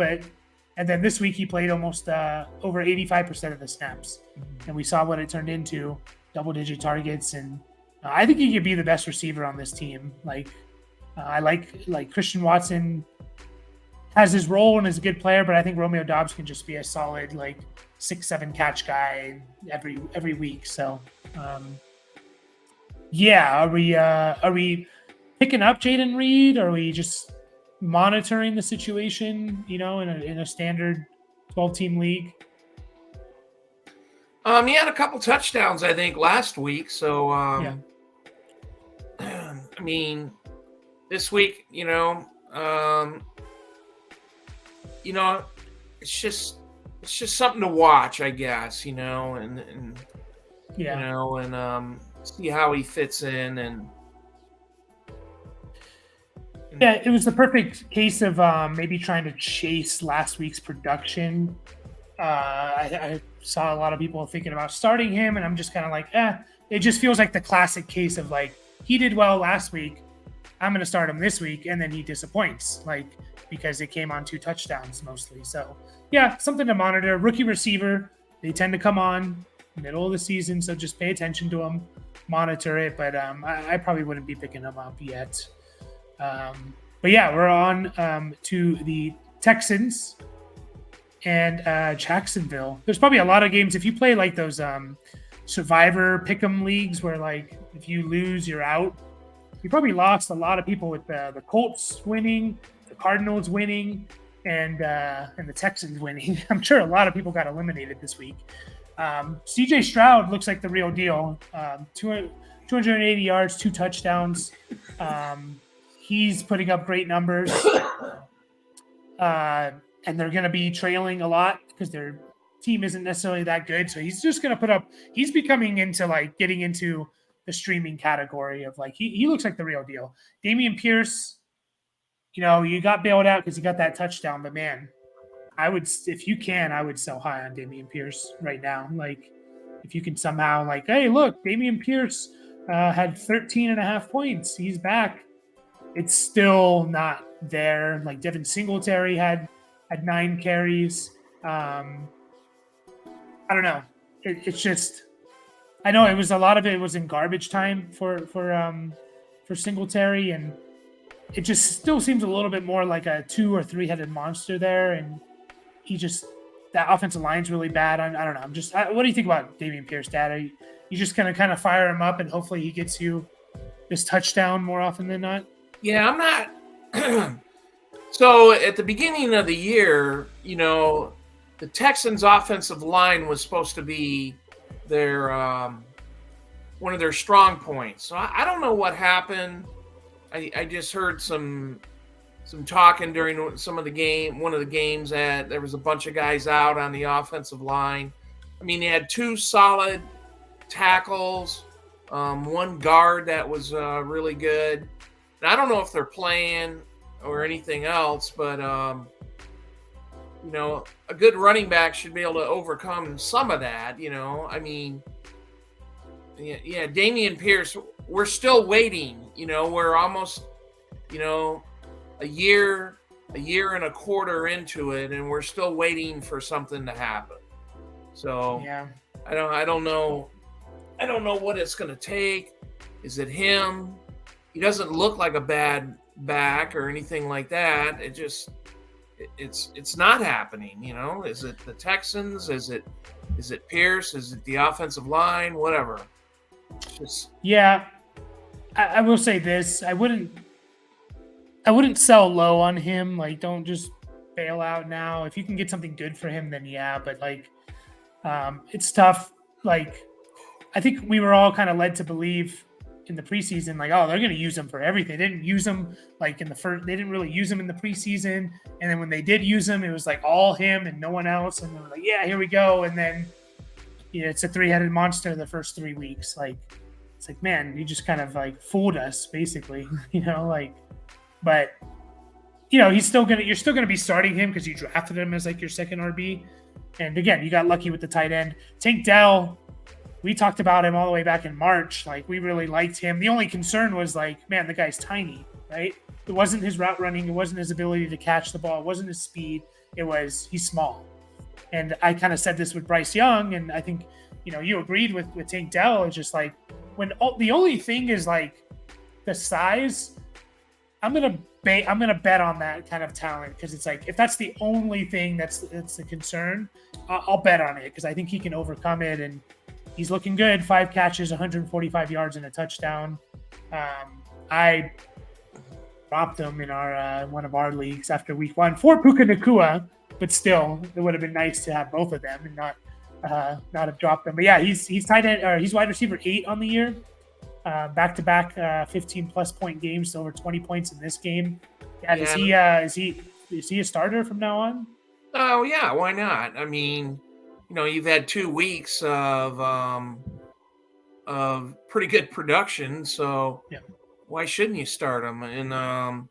and then this week he played almost over 85% of the snaps. And we saw what it turned into, double-digit targets. And I think he could be the best receiver on this team. I like Christian Watson has his role and is a good player, but I think Romeo Doubs can just be a solid 6-7 catch guy every week. So are we picking up Jaden Reed? Or are we just monitoring the situation, in a standard 12-team league? He had a couple touchdowns, I think, last week. So, I mean, this week, it's just something to watch, I guess, and see how he fits in. And yeah, it was the perfect case of maybe trying to chase last week's production. I saw a lot of people thinking about starting him, and I'm just kind of like, it just feels like the classic case of he did well last week, I'm going to start him this week, and then he disappoints, because it came on 2 touchdowns mostly. So yeah, something to monitor. Rookie receiver, they tend to come on middle of the season, so just pay attention to them, monitor it. But I probably wouldn't be picking them up yet. But yeah, we're on to the Texans and Jacksonville. There's probably a lot of games if you play those Survivor pick'em leagues where if you lose, you're out. You probably lost a lot of people with the Colts winning, the Cardinals winning, and the Texans winning. I'm sure a lot of people got eliminated this week. CJ Stroud looks like the real deal. 280 yards, 2 touchdowns. He's putting up great numbers. And they're going to be trailing a lot because their team isn't necessarily that good. So he's just going to put up – he's becoming into getting into the streaming category of he looks like the real deal. Dameon Pierce, you got bailed out because he got that touchdown. But, man, I would sell high on Dameon Pierce right now. If you can somehow hey, look, Dameon Pierce had 13.5 points. He's back. It's still not there. Devin Singletary had 9 carries. I don't know. It's just, I know it was a lot of it was in garbage time for Singletary, and it just still seems a little bit more like a 2 or 3 headed monster there. And that offensive line's really bad. I don't know. What do you think about Dameon Pierce, Dad? Are you just gonna kind of fire him up and hopefully he gets you this touchdown more often than not? Yeah, I'm not. So at the beginning of the year, the Texans' offensive line was supposed to be their one of their strong points. So I don't know what happened. I just heard some talking during one of the games that there was a bunch of guys out on the offensive line. I mean, they had 2 solid tackles, 1 guard that was really good. And I don't know if they're playing or anything else, but a good running back should be able to overcome some of that. I mean, yeah, Dameon Pierce. We're still waiting. We're almost, a year and a quarter into it, and we're still waiting for something to happen. So yeah, I don't know what it's going to take. Is it him? He doesn't look like a bad back or anything like that. It's not happening. Is it the Texans? Is it Pierce? Is it the offensive line? Whatever. Yeah, I will say this: I wouldn't sell low on him. Like, don't just bail out now. If you can get something good for him, then yeah. But it's tough. Like, I think we were all kind of led to believe in the preseason, like, oh, they're going to use him for everything. They didn't use him like in the first. They didn't really use him in the preseason, and then when they did use him, it was like all him and no one else. And they were like, yeah, here we go. And then it's a three-headed monster the first 3 weeks. Like, it's like, man, you just kind of like fooled us, basically. But you're still gonna be starting him because you drafted him as like your second RB. And again, you got lucky with the tight end. Tank Dell, we talked about him all the way back in March. Like, we really liked him. The only concern was like, man, the guy's tiny, right? It wasn't his route running. It wasn't his ability to catch the ball. It wasn't his speed. It was, he's small. And I kind of said this with Bryce Young, and I think, you agreed with Tank Dell. It's just like, the only thing is like the size, I'm gonna bet on that kind of talent, because it's like, if that's the only thing that's the concern, I'll bet on it, because I think he can overcome it. And he's looking good. 5 catches, 145 yards, and a touchdown. I dropped him in our one of our leagues after week 1 for Puka Nacua, but still, it would have been nice to have both of them and not have dropped them. But yeah, he's tight end, or he's wide receiver 8 on the year. Back-to-back 15-plus point games, over 20 points in this game. Yeah, is he a starter from now on? Oh yeah, why not? I mean, you've had 2 weeks of pretty good production, so yeah. Why shouldn't you start him? And I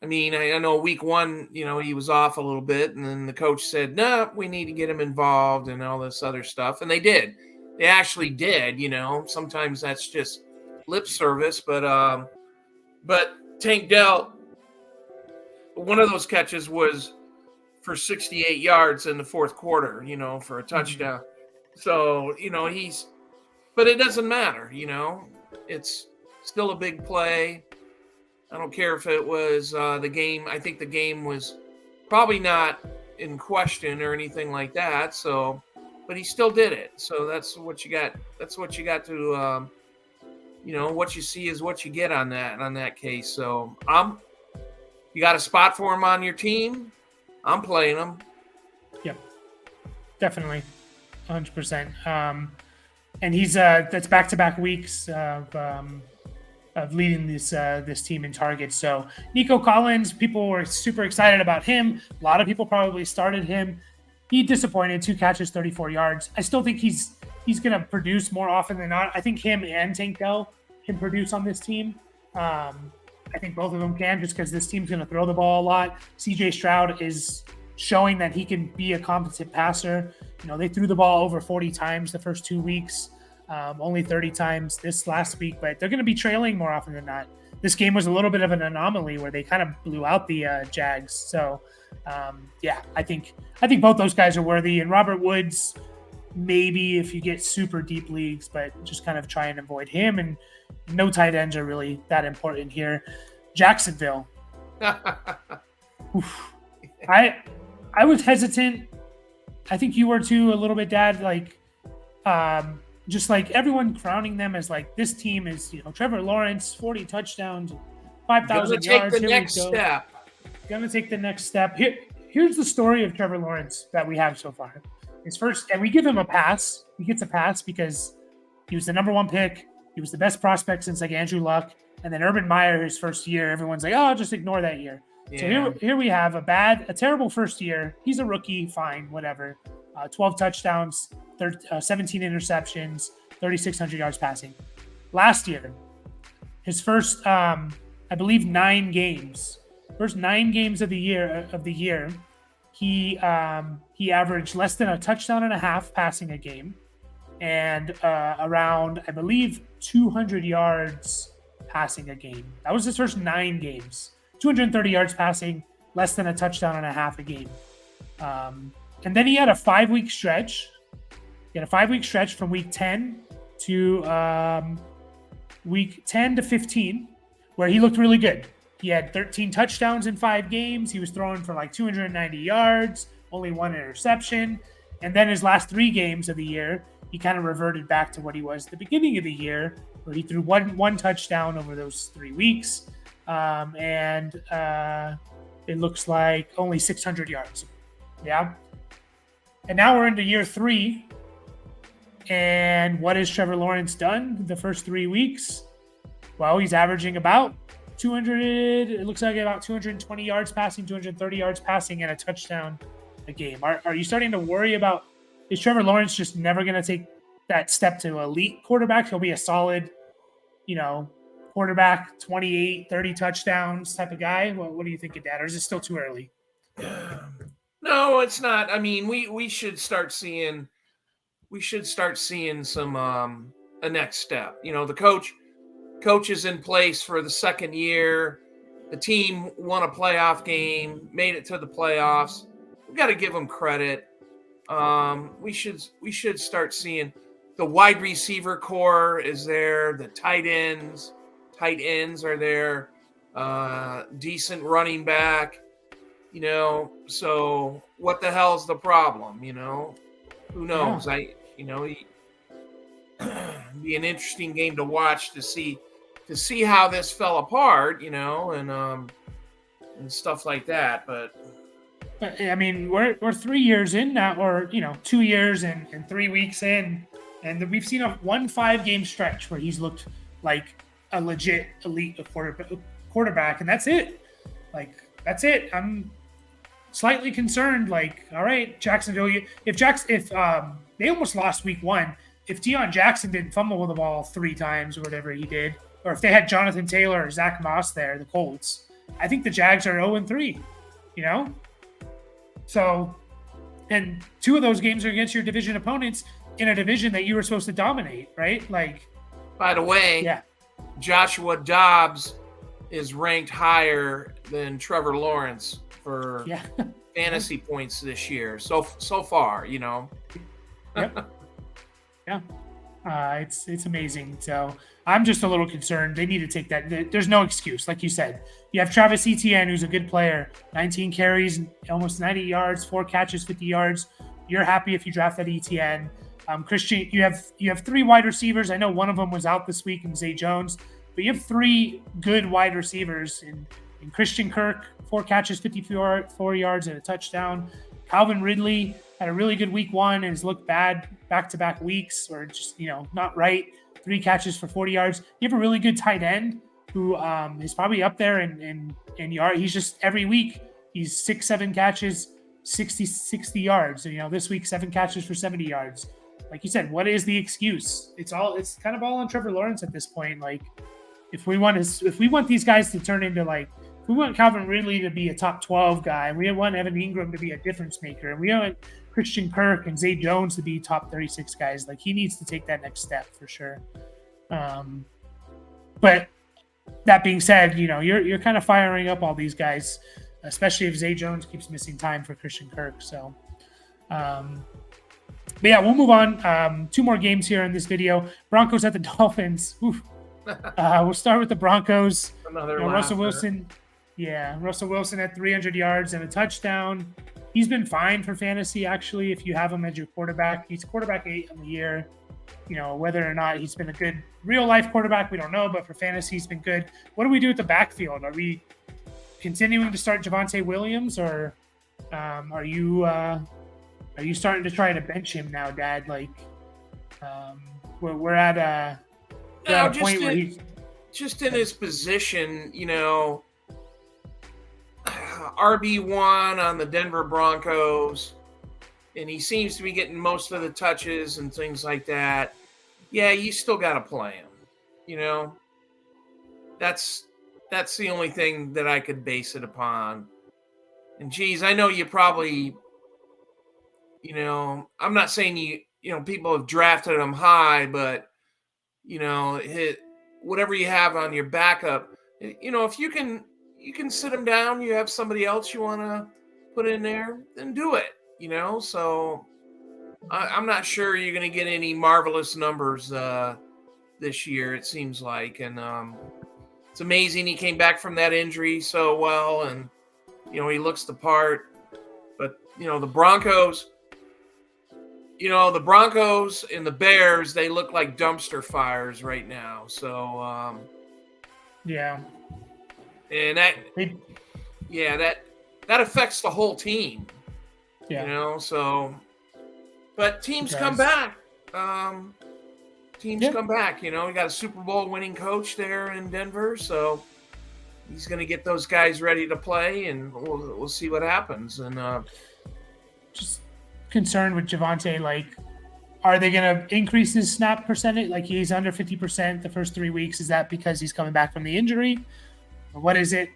mean, I know week 1, he was off a little bit, and then the coach said, "No, we need to get him involved," and all this other stuff, and they did. They actually did. Sometimes that's just lip service, but Tank Dell, one of those catches was for 68 yards in the fourth quarter, for a touchdown. So, but it doesn't matter, it's still a big play. I don't care if it was the game. I think the game was probably not in question or anything like that. So, but he still did it. So that's what you got. That's what you got to, what you see is what you get on that case. So you got a spot for him on your team. I'm playing him. Yep, definitely, 100%. And he's that's back-to-back weeks of leading this team in targets. So Nico Collins, people were super excited about him. A lot of people probably started him. He disappointed, 2 catches, 34 yards. I still think he's going to produce more often than not. I think him and Tank Dell can produce on this team. I think both of them can, just because this team's going to throw the ball a lot. CJ Stroud is showing that he can be a competent passer. They threw the ball over 40 times the first 2 weeks. Only 30 times this last week, but they're going to be trailing more often than not. This game was a little bit of an anomaly where they kind of blew out the Jags. So, I think both those guys are worthy. And Robert Woods, maybe if you get super deep leagues, but just kind of try and avoid him. And no tight ends are really that important here. Jacksonville. I was hesitant. I think you were too, a little bit, Dad. Just like everyone crowning them as like, this team is, Trevor Lawrence, 40 touchdowns, 5,000 yards. Take the next step. Gonna take the next step. Here's the story of Trevor Lawrence that we have so far. His first, and we give him a pass. He gets a pass because he was the number 1 pick. He was the best prospect since like Andrew Luck. And then Urban Meyer, his first year, everyone's like, oh, just ignore that year. Yeah. So here we have a terrible first year. He's a rookie, fine, whatever. 12 touchdowns, 17 interceptions, 3,600 yards passing. Last year, his first, I believe, 9 games. First 9 games of the year, he averaged less than a touchdown and a half passing a game, and around, I believe, 200 yards passing a game. That was his first 9 games. 230 yards passing, less than a touchdown and a half a game. And then he had a 5-week stretch. He had a 5-week stretch from week 10 to week 10 to 15, where he looked really good. He had 13 touchdowns in 5 games. He was throwing for like 290 yards, only 1 interception. And then his last 3 games of the year, he kind of reverted back to what he was at the beginning of the year, where he threw one touchdown over those 3 weeks. And it looks like only 600 yards. Yeah. And now we're into year 3. And what has Trevor Lawrence done the first 3 weeks? Well, he's averaging about 200. It looks like about 220 yards passing, 230 yards passing, and a touchdown a game. Are you starting to worry about, is Trevor Lawrence just never going to take that step to elite quarterback? He'll be a solid, quarterback, 28, 30 touchdowns type of guy. What do you think of that? Or is it still too early? No, it's not. I mean, we should start seeing some a next step. The coach is in place for the second year. The team won a playoff game, made it to the playoffs. We got to give them credit. We should start seeing the wide receiver core is there. The tight ends are there. Decent running back. So what the hell's the problem? Who knows? Yeah. Be an interesting game to watch to see how this fell apart, and stuff like that. But I mean, we're 3 years in now, or 2 years and 3 weeks in, and we've seen a 5-game stretch where he's looked like a legit elite quarterback, and that's it. That's it. I'm slightly concerned. All right, Jacksonville. If they almost lost week 1. If Deion Jackson didn't fumble with the ball 3 times or whatever he did, or if they had Jonathan Taylor or Zach Moss there, the Colts, I think the Jags are 0-3. So, and 2 of those games are against your division opponents in a division that you were supposed to dominate, right? By the way, yeah, Joshua Dobbs is ranked higher than Trevor Lawrence for fantasy points this year. So far, Yep. Yeah. It's amazing. So I'm just a little concerned. They need to take that. There's no excuse. Like you said, you have Travis Etienne, who's a good player, 19 carries, almost 90 yards, 4 catches, 50 yards. You're happy if you draft that Etienne. Christian, you have 3 wide receivers. I know one of them was out this week in Zay Jones, but you have 3 good wide receivers in Christian Kirk, 4 catches, 54 yards and a touchdown. Calvin Ridley had a really good week 1 and has looked bad back-to-back weeks, or just, not right. 3 catches for 40 yards. You have a really good tight end who is probably up there in yard. He's just every week, he's 6-7 catches, 60 yards. And, this week, 7 catches for 70 yards. Like you said, what is the excuse? It's kind of all on Trevor Lawrence at this point. If we want these guys to turn into if we want Calvin Ridley to be a top 12 guy, and we want Evan Ingram to be a difference maker, and we want Christian Kirk and Zay Jones to be top 36 guys, he needs to take that next step for sure. But that being said, you're kind of firing up all these guys, especially if Zay Jones keeps missing time for Christian Kirk. So, but yeah, we'll move on. 2 more games here in this video. Broncos at the Dolphins. We'll start with the Broncos. Russell Wilson. Yeah, Russell Wilson had 300 yards and a touchdown. He's been fine for fantasy, actually, if you have him as your quarterback. He's quarterback 8 on the year. Whether or not he's been a good real-life quarterback, we don't know, but for fantasy, he's been good. What do we do with the backfield? Are we continuing to start Javonte Williams, or are you starting to try to bench him now, Dad? We're at a point where he's just in his position, RB1 on the Denver Broncos, and he seems to be getting most of the touches and things like that. Yeah, you still got to play him. That's the only thing that I could base it upon. And geez, I know you probably, I'm not saying people have drafted him high, but hit whatever you have on your backup. If you can sit him down, you have somebody else you want to put in there, then do it. So I'm not sure you're going to get any marvelous numbers this year, it seems like. And it's amazing he came back from that injury so well. And, he looks the part. But, the Broncos and the Bears, they look like dumpster fires right now. So, yeah. And that affects the whole team. Yeah. So, but teams come back. Come back. We got a Super Bowl winning coach there in Denver, so he's going to get those guys ready to play, and we'll see what happens. And just concerned with Javonte, like, are they going to increase his snap percentage? Like, he's under 50% the first 3 weeks. Is that because he's coming back from the injury? Or what is it?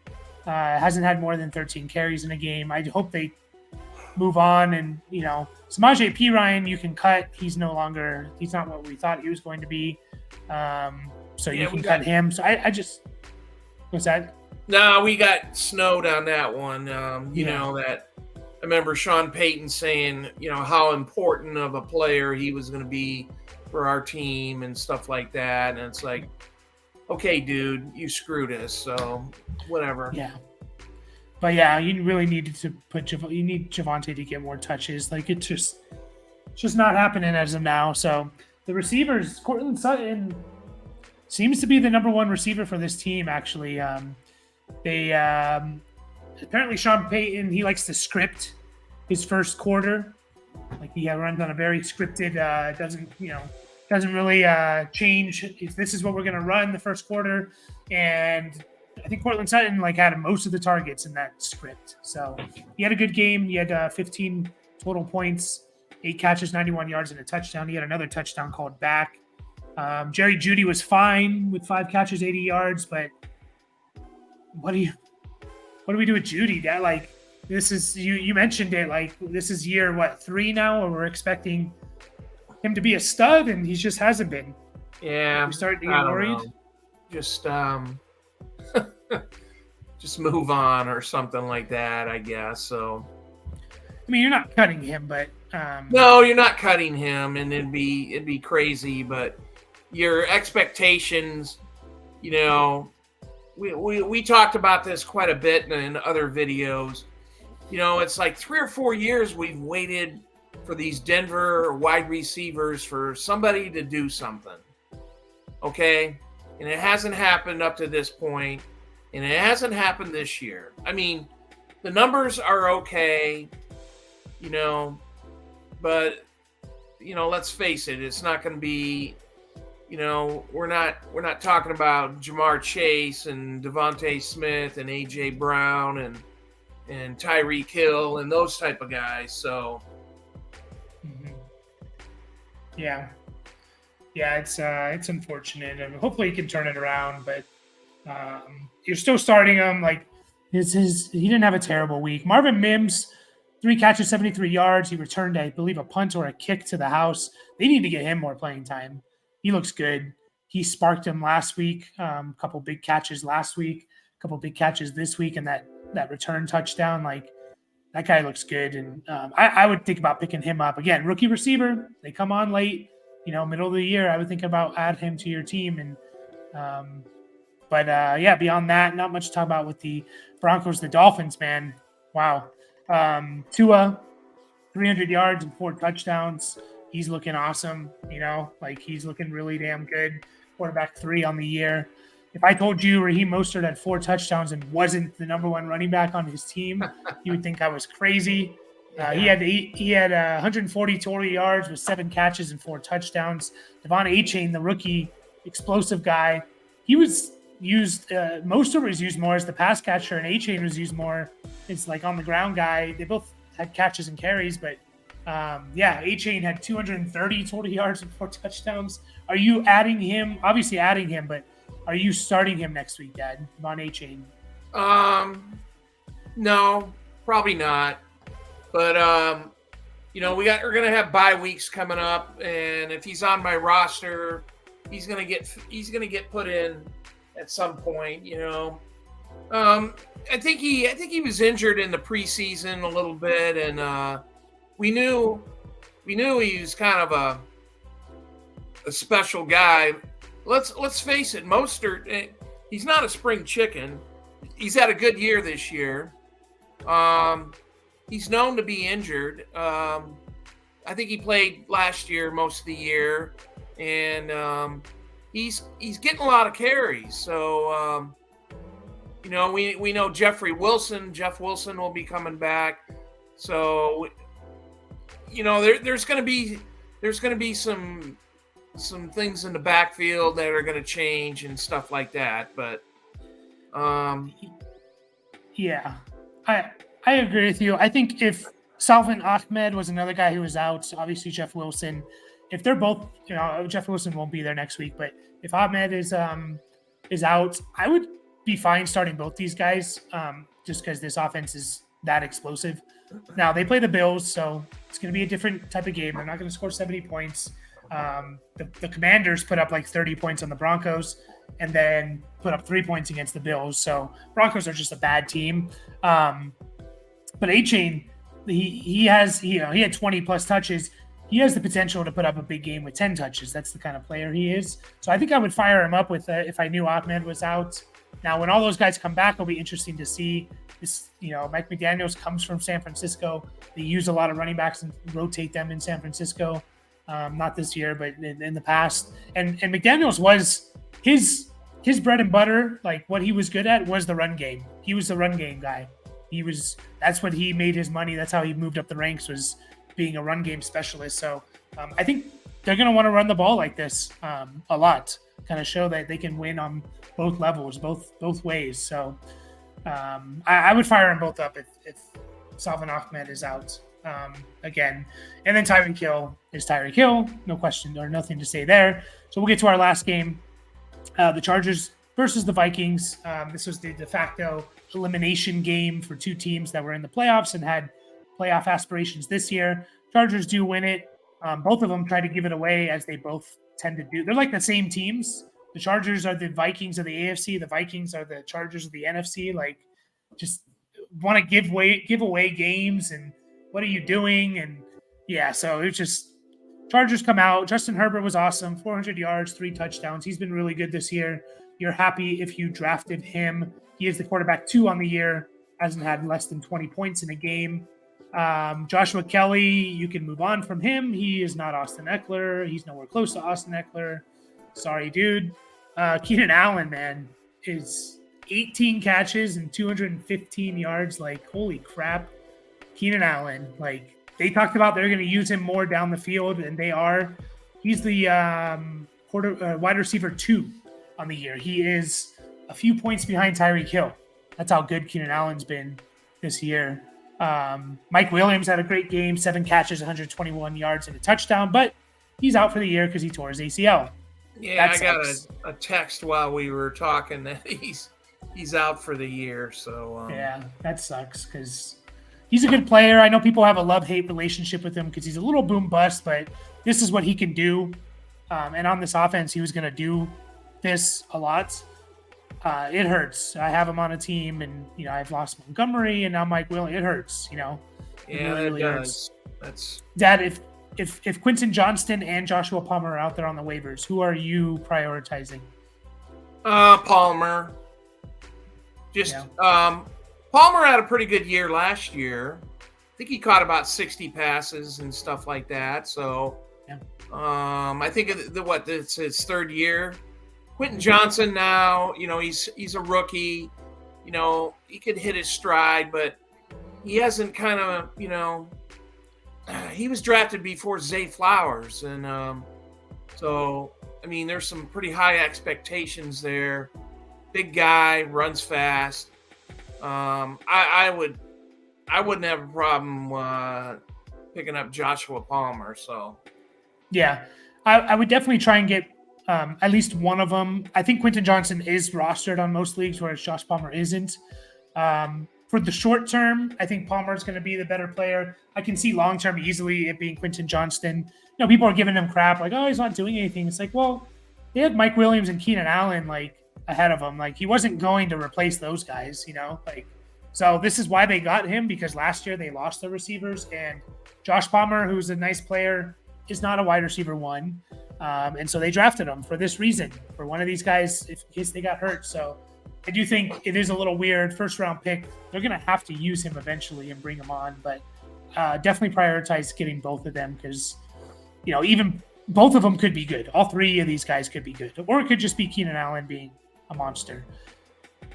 Hasn't had more than 13 carries in a game. I hope they move on. And, Samaje Perine, you can cut. He's not what we thought he was going to be. So you can cut him. So I just, what's that? No, we got snowed on that one. That I remember Sean Payton saying, how important of a player he was going to be for our team and stuff like that. And it's like, okay, dude, you screwed us. So whatever. Yeah. But yeah, you really needed to you need Javonte to get more touches. Like, it's just not happening as of now. So the receivers, Cortland Sutton seems to be the number one receiver for this team. Actually, they apparently Sean Payton, he likes to script his first quarter. Like, he runs on a very scripted, doesn't really change. This is what we're going to run the first quarter. And I think Cortland Sutton had most of the targets in that script. So he had a good game. He had 15 total points, 8 catches, 91 yards, and a touchdown. He had another touchdown called back. Jerry Jeudy was fine with 5 catches, 80 yards. But what do we do with Jeudy? That this is you mentioned it. This is year 3 now, where we're expecting him to be a stud, and he just hasn't been. Yeah, we started to get worried. Just move on or something like that, I guess. So, I mean, you're not cutting him, but no, you're not cutting him, and it'd be crazy. But your expectations, we talked about this quite a bit in other videos. It's like 3 or 4 years we've waited for these Denver wide receivers for somebody to do something. Okay, and it hasn't happened up to this point. And it hasn't happened this year. I mean, the numbers are okay, but let's face it, it's not going to be, we're not talking about Jamar Chase and Devontae Smith and AJ Brown and Tyreek Hill and those type of guys. So, yeah, it's unfortunate, and hopefully he can turn it around, but. You're still starting him. He didn't have a terrible week. Marvin Mims, 3 catches, 73 yards. He returned, I believe, a punt or a kick to the house. They need to get him more playing time. He looks good. He sparked him last week. A couple big catches last week, a couple big catches this week, and that return touchdown. That guy looks good. And I would think about picking him up. Again, rookie receiver. They come on late, middle of the year. I would think about add him to your team. And But beyond that, not much to talk about with the Broncos. The Dolphins, man, wow. Tua, 300 yards and 4 touchdowns. He's looking awesome, he's looking really damn good. Quarterback 3 on the year. If I told you Raheem Mostert had 4 touchdowns and wasn't the number 1 running back on his team, you would think I was crazy. He had 140 total yards with 7 catches and 4 touchdowns. Devon Achane, the rookie explosive guy, he was used. Mostert was used more as the pass catcher, and Achane was used more as on the ground guy. They both had catches and carries, but Achane had 230 total yards and 4 touchdowns. Are you adding him? Obviously adding him, but are you starting him next week, Dad? Devon Achane? No, probably not. But we're gonna have bye weeks coming up, and if he's on my roster, he's gonna get put in at some point. I think he was injured in the preseason a little bit, and we knew he was kind of a special guy. let's face it, Mostert, he's not a spring chicken. He's had a good year this year. He's known to be injured. I think he played last year most of the year, and he's getting a lot of carries. So we know Jeff Wilson will be coming back. So there's going to be some things in the backfield that are going to change and stuff like that. But yeah, I agree with you. I think if Salvin Ahmed was another guy who was out, obviously Jeff Wilson, if they're both, Jeff Wilson won't be there next week, but if Ahmed is out, I would be fine starting both these guys, just because this offense is that explosive. Now they play the Bills, so it's going to be a different type of game. They're not going to score 70 points. The Commanders put up like 30 points on the Broncos and then put up 3 points against the Bills. So Broncos are just a bad team. But A-Chain, he had 20 plus touches. He has the potential to put up a big game with 10 touches. That's the kind of player he is. So I think I would fire him up with if I knew Ahmed was out. Now, when all those guys come back, it'll be interesting to see. This, Mike McDaniels comes from San Francisco. They use a lot of running backs and rotate them in San Francisco. Not this year, but in the past. And McDaniels was his bread and butter, like what he was good at was the run game. He was the run game guy. That's what he made his money. That's how he moved up the ranks, was being a run game specialist. So I think they're going to want to run the ball like this a lot, kind of show that they can win on both levels, both ways. So I would fire them both up if Salvin Ahmed is out again. And then Tyreek Hill is Tyreek Hill. No question or nothing to say there. So we'll get to our last game. The Chargers versus the Vikings. This was the de facto elimination game for two teams that were in the playoffs and had playoff aspirations this year. Chargers do win it. Both of them try to give it away, as they both tend to do. They're like the same teams. The Chargers are the Vikings of the AFC. The Vikings are the Chargers of the NFC. Like, just want to give away games, and what are you doing? And yeah, so it's just Chargers come out. Justin Herbert was awesome. 400 yards, 3 touchdowns. He's been really good this year. You're happy if you drafted him. He is the quarterback 2 on the year. Hasn't had less than 20 points in a game. Joshua Kelly, you can move on from him. He is not Austin Eckler. He's nowhere close to Austin Eckler. Sorry, dude. Keenan Allen, man, is 18 catches and 215 yards. Like, holy crap. Keenan Allen, like, they talked about they're going to use him more down the field, and they are. He's the wide receiver 2 on the year. He is a few points behind Tyreek Hill. That's how good Keenan Allen's been this year. Mike Williams had a great game, 7 catches, 121 yards, and a touchdown, but he's out for the year because he tore his ACL. Yeah, I got a text while we were talking that he's out for the year. So yeah, that sucks because he's a good player. I know people have a love-hate relationship with him because he's a little boom bust, but this is what he can do. And on this offense, he was going to do this a lot. It hurts. I have him on a team, and I've lost Montgomery, and now Mike Williams. It hurts. Yeah, really that hurts. does. That's Dad. If Quentin Johnston and Joshua Palmer are out there on the waivers, who are you prioritizing? Palmer. Palmer had a pretty good year last year. I think he caught about 60 passes and stuff like that. So, yeah. I think it's his 3rd year. Quentin Johnson now, he's a rookie. He could hit his stride, but he hasn't kind of, he was drafted before Zay Flowers. And so, I mean, there's some pretty high expectations there. Big guy, runs fast. I wouldn't have a problem picking up Joshua Palmer. So, yeah, I would definitely try and get at least one of them. I think Quentin Johnson is rostered on most leagues, whereas Josh Palmer isn't. For the short term, I think Palmer is going to be the better player. I can see long term easily it being Quentin Johnston. People are giving him crap like, oh, he's not doing anything. It's like, well, they had Mike Williams and Keenan Allen like ahead of him. Like, he wasn't going to replace those guys, So this is why they got him, because last year they lost their receivers, and Josh Palmer, who's a nice player, is not a wide receiver 1. And so they drafted him for this reason, for one of these guys, in case they got hurt. So I do think it is a little weird. First round pick. They're going to have to use him eventually and bring him on, but definitely prioritize getting both of them because, even both of them could be good. All three of these guys could be good, or it could just be Keenan Allen being a monster.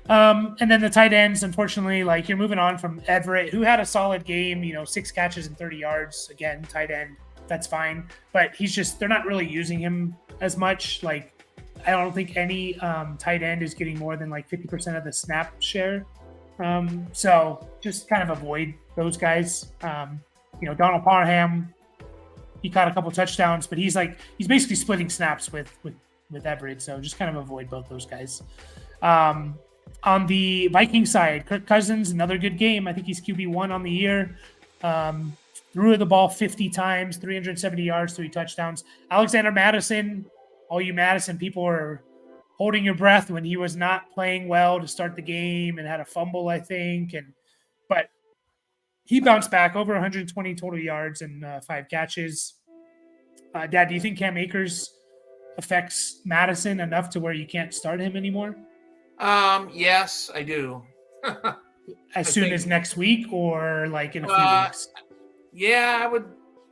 And then the tight ends, unfortunately, like you're moving on from Everett, who had a solid game, 6 catches and 30 yards. Again, tight end, that's fine. But they're not really using him as much. Like, I don't think any tight end is getting more than like 50% of the snap share. So just kind of avoid those guys. Donald Parham, he caught a couple touchdowns, but he's basically splitting snaps with Everett. So just kind of avoid both those guys. On the Viking side, Kirk Cousins, another good game. I think he's QB1 on the year. Threw the ball 50 times, 370 yards, 3 touchdowns. Alexander Madison, all you Madison people are holding your breath when he was not playing well to start the game and had a fumble, I think. But he bounced back over 120 total yards and 5 catches. Dad, do you think Cam Akers affects Madison enough to where you can't start him anymore? Yes, I do. As soon as next week or like in a few weeks? Yeah, I would,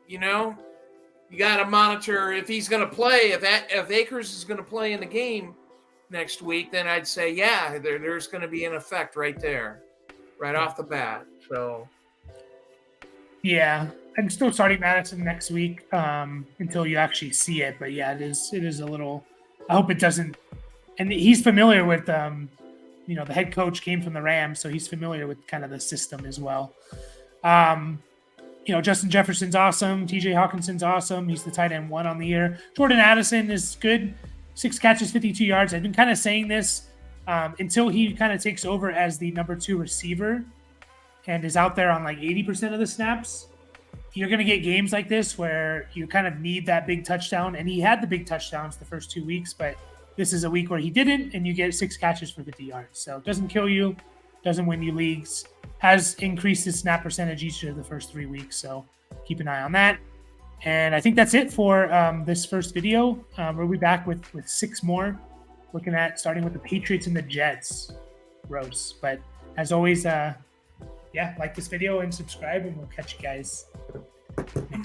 you got to monitor if he's going to play. If Akers is going to play in the game next week, then I'd say, yeah, there's going to be an effect right there, right off the bat. So, yeah, I'm still starting Madison next week until you actually see it. But yeah, it is a little. I hope it doesn't. And he's familiar with, the head coach came from the Rams, so he's familiar with kind of the system as well. Justin Jefferson's awesome. TJ Hawkinson's awesome. He's the tight end 1 on the year. Jordan Addison is good. 6 catches, 52 yards. I've been kind of saying this until he kind of takes over as the number 2 receiver and is out there on like 80% of the snaps. You're going to get games like this where you kind of need that big touchdown. And he had the big touchdowns the first 2 weeks, but this is a week where he didn't, and you get 6 catches for 50 yards. So it doesn't kill you, doesn't win you leagues, has increased his snap percentage each of the first 3 weeks. So keep an eye on that. And I think that's it for this first video. We'll be back with 6 more, looking at starting with the Patriots and the Jets. Gross. But as always, like this video and subscribe, and we'll catch you guys next time.